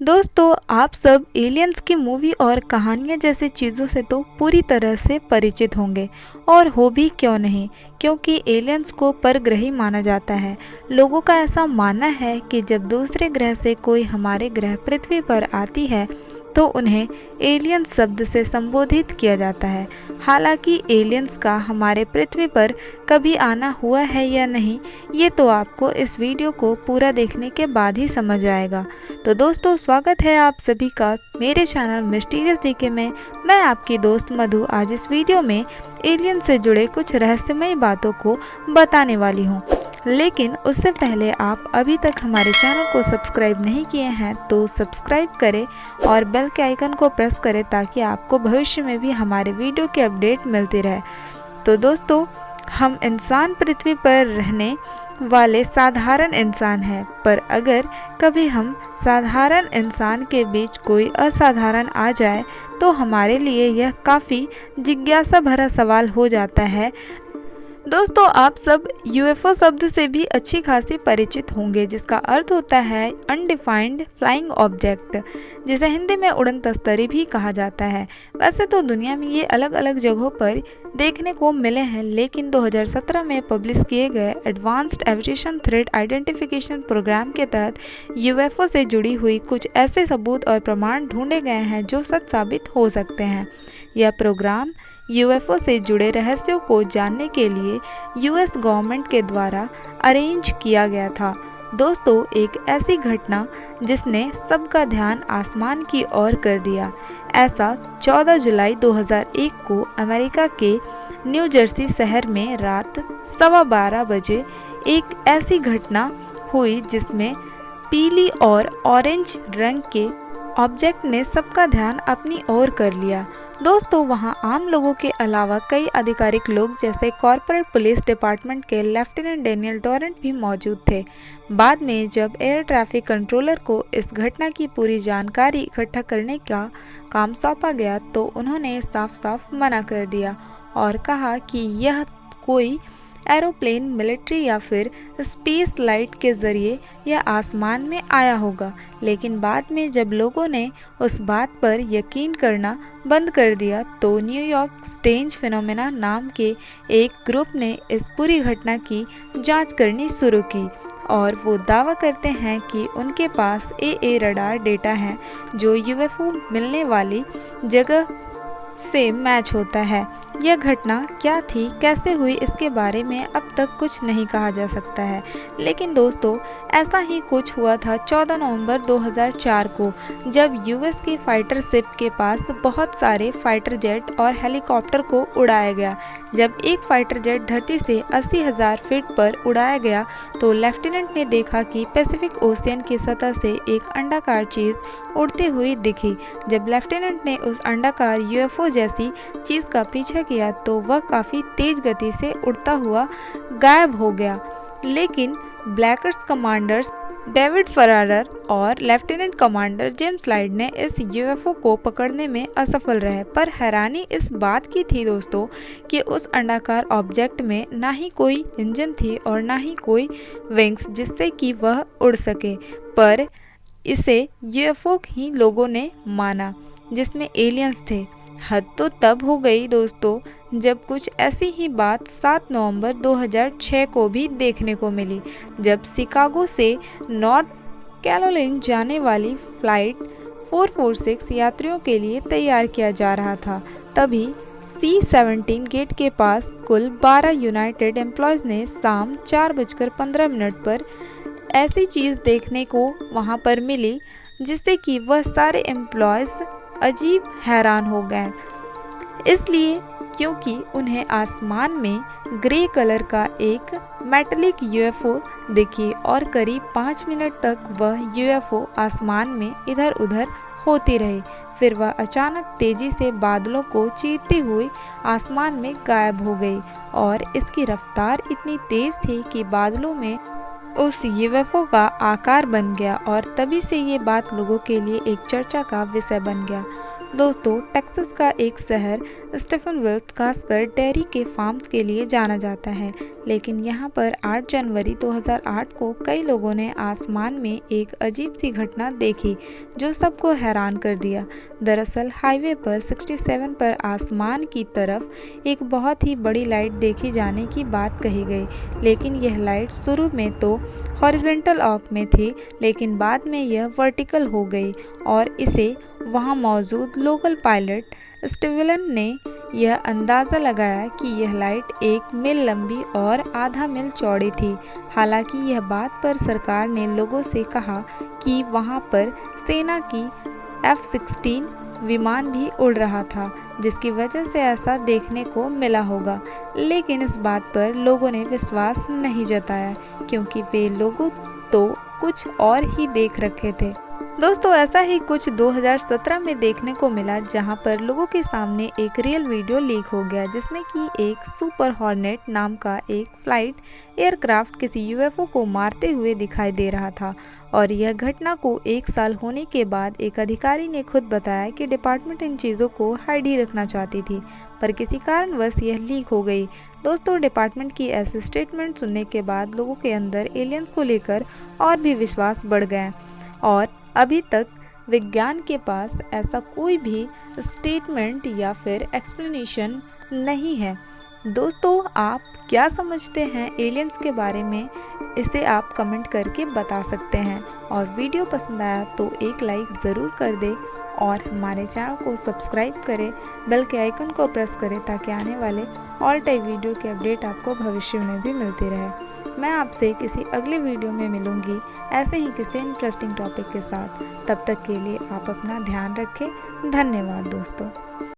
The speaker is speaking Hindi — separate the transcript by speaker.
Speaker 1: दोस्तों, आप सब एलियंस की मूवी और कहानियाँ जैसी चीज़ों से तो पूरी तरह से परिचित होंगे और हो भी क्यों नहीं, क्योंकि एलियंस को परग्रही माना जाता है। लोगों का ऐसा मानना है कि जब दूसरे ग्रह से कोई हमारे ग्रह पृथ्वी पर आती है तो उन्हें एलियंस शब्द से संबोधित किया जाता है। हालांकि एलियंस का हमारे पृथ्वी पर कभी आना हुआ है या नहीं, ये तो आपको इस वीडियो को पूरा देखने के बाद ही समझ आएगा। तो दोस्तों, स्वागत है आप सभी का मेरे चैनल मिस्टीरियस जीके में। मैं आपकी दोस्त मधु आज इस वीडियो में एलियन से जुड़े कुछ रहस्यमय बातों को बताने वाली हूँ। लेकिन उससे पहले आप अभी तक हमारे चैनल को सब्सक्राइब नहीं किए हैं तो सब्सक्राइब करें और बेल के आइकन को प्रेस करें ताकि आपको भविष्य में भी हमारे वीडियो की अपडेट मिलती रहे। तो दोस्तों, हम इंसान पृथ्वी पर रहने वाले साधारण इंसान हैं, पर अगर कभी हम साधारण इंसान के बीच कोई असाधारण आ जाए तो हमारे लिए यह काफ़ी जिज्ञासा भरा सवाल हो जाता है। दोस्तों, आप सब यूएफओ शब्द से भी अच्छी खासी परिचित होंगे, जिसका अर्थ होता है अनडिफाइंड फ्लाइंग ऑब्जेक्ट, जिसे हिंदी में उड़न तस्तरी भी कहा जाता है। वैसे तो दुनिया में ये अलग अलग जगहों पर देखने को मिले हैं, लेकिन 2017 में पब्लिश किए गए advanced aviation threat identification program के तहत यूएफओ से जुड़ी हुई कुछ ऐसे सबूत और प्रमाण ढूंढे गए हैं जो सच साबित हो सकते हैं। यह प्रोग्राम यूएफओ से जुड़े रहस्यों को जानने के लिए यूएस गवर्नमेंट के द्वारा अरेंज किया गया था। दोस्तों, एक ऐसी घटना जिसने सबका ध्यान आसमान की ओर कर दिया। ऐसा 14 जुलाई 2001 को अमेरिका के न्यू जर्सी शहर में रात 12:15 बजे एक ऐसी घटना हुई जिसमें पीली और ऑरेंज रंग के ऑब्जेक्ट ने सबका ध्यान अपनी ओर कर लिया। दोस्तों, वहां आम लोगों के अलावा कई आधिकारिक लोग जैसे कॉर्पोरेट पुलिस डिपार्टमेंट के लेफ्टिनेंट डेनियल डोरेंट भी मौजूद थे। बाद में जब एयर ट्रैफिक कंट्रोलर को इस घटना की पूरी जानकारी इकट्ठा करने का काम सौंपा गया तो उन्होंने साफ साफ मना कर दिया और कहा कि यह कोई एरोप्लेन मिलिट्री या फिर स्पेस लाइट के जरिए यह आसमान में आया होगा। लेकिन बाद में जब लोगों ने उस बात पर यकीन करना बंद कर दिया तो न्यूयॉर्क स्ट्रेंज फिनोमेना नाम के एक ग्रुप ने इस पूरी घटना की जांच करनी शुरू की और वो दावा करते हैं कि उनके पास AA रडार डेटा है जो यूएफओ मिलने वाली जगह से मैच होता है। यह घटना क्या थी, कैसे हुई, इसके बारे में अब तक कुछ नहीं कहा जा सकता है। लेकिन दोस्तों, ऐसा ही कुछ हुआ था 14 नवंबर 2004 को, जब यूएस की फाइटर शिप के पास बहुत सारे फाइटर जेट और हेलीकॉप्टर को उड़ाया गया। जब एक फाइटर जेट धरती से 80,000 फीट पर उड़ाया गया तो लेफ्टिनेंट ने देखा कि पैसिफिक ओशियन की सतह से एक अंडाकार चीज उड़ती हुई दिखी। जब लेफ्टिनेंट ने उस अंडाकार यूएफओ जैसी चीज का पीछा किया तो वह काफी तेज गति से उड़ता हुआ गायब हो गया। लेकिन ब्लैकर्स कमांडर्स डेविड फरारर और लेफ्टिनेंट कमांडर जेम्स लाइड ने इस यूएफओ को पकड़ने में असफल रहे। पर हैरानी इस बात की थी दोस्तों कि उस अंडाकार ऑब्जेक्ट में ना ही कोई इंजन थी और ना ही कोई विंग्स जिससे कि वह उड़ सके, पर इसे यूएफओ ही लोगों ने माना जिसमें एलियंस थे। हद तो तब हो गई दोस्तों जब कुछ ऐसी ही बात 7 नवंबर 2006 को भी देखने को मिली, जब शिकागो से नॉर्थ कैरोलिना जाने वाली फ्लाइट 446 यात्रियों के लिए तैयार किया जा रहा था। तभी C-17 गेट के पास कुल 12 यूनाइटेड एम्प्लॉयज़ ने शाम 4:15 पर ऐसी चीज़ देखने को वहां पर मिली जिससे कि वह सारे एम्प्लॉयज़ अजीब हैरान हो गए, इसलिए क्योंकि उन्हें आसमान में ग्रे कलर का एक मेटालिक यूएफओ दिखी और करीब 5 मिनट तक वह यूएफओ आसमान में इधर उधर होती रही। फिर वह अचानक तेजी से बादलों को चीरती हुई आसमान में गायब हो गई और इसकी रफ्तार इतनी तेज थी कि बादलों में उस यूएफओ का आकार बन गया और तभी से ये बात लोगों के लिए एक चर्चा का विषय बन गया। दोस्तों, टेक्सास का एक शहर स्टीफनविल खासकर डेयरी के फार्म्स के लिए जाना जाता है, लेकिन यहाँ पर 8 जनवरी 2008 को कई लोगों ने आसमान में एक अजीब सी घटना देखी जो सबको हैरान कर दिया। दरअसल हाईवे पर 67 पर आसमान की तरफ एक बहुत ही बड़ी लाइट देखी जाने की बात कही गई, लेकिन यह लाइट शुरू में तो हॉरिजॉन्टल आर्क में थी, लेकिन बाद में यह वर्टिकल हो गई और इसे वहां मौजूद लोकल पायलट स्टीवलन ने यह अंदाज़ा लगाया कि यह लाइट 1 मील लंबी और आधा मील चौड़ी थी। हालांकि यह बात पर सरकार ने लोगों से कहा कि वहां पर सेना की F-16 विमान भी उड़ रहा था, जिसकी वजह से ऐसा देखने को मिला होगा, लेकिन इस बात पर लोगों ने विश्वास नहीं जताया क्योंकि वे लोगों तो कुछ और ही देख रखे थे। दोस्तों, ऐसा ही कुछ 2017 में देखने को मिला जहां पर लोगों के सामने एक रियल वीडियो लीक हो गया जिसमें कि एक सुपर हॉर्नेट नाम का एक फ्लाइट एयरक्राफ्ट किसी यूएफओ को मारते हुए दिखाई दे रहा था। और यह घटना को 1 साल होने के बाद एक अधिकारी ने खुद बताया कि डिपार्टमेंट इन चीज़ों को हाइड ही रखना चाहती थी, पर किसी कारणवश यह लीक हो गई। दोस्तों, डिपार्टमेंट की ऐसे स्टेटमेंट सुनने के बाद लोगों के अंदर एलियंस को लेकर और भी विश्वास बढ़ गया और अभी तक विज्ञान के पास ऐसा कोई भी स्टेटमेंट या फिर एक्सप्लेनेशन नहीं है। दोस्तों, आप क्या समझते हैं एलियंस के बारे में? इसे आप कमेंट करके बता सकते हैं और वीडियो पसंद आया तो एक लाइक ज़रूर कर दें और हमारे चैनल को सब्सक्राइब करें, बेल के आइकन को प्रेस करें ताकि आने वाले ऑल टाइप वीडियो के अपडेट आपको भविष्य में भी मिलती रहे। मैं आपसे किसी अगले वीडियो में मिलूंगी ऐसे ही किसी इंटरेस्टिंग टॉपिक के साथ। तब तक के लिए आप अपना ध्यान रखें। धन्यवाद दोस्तों।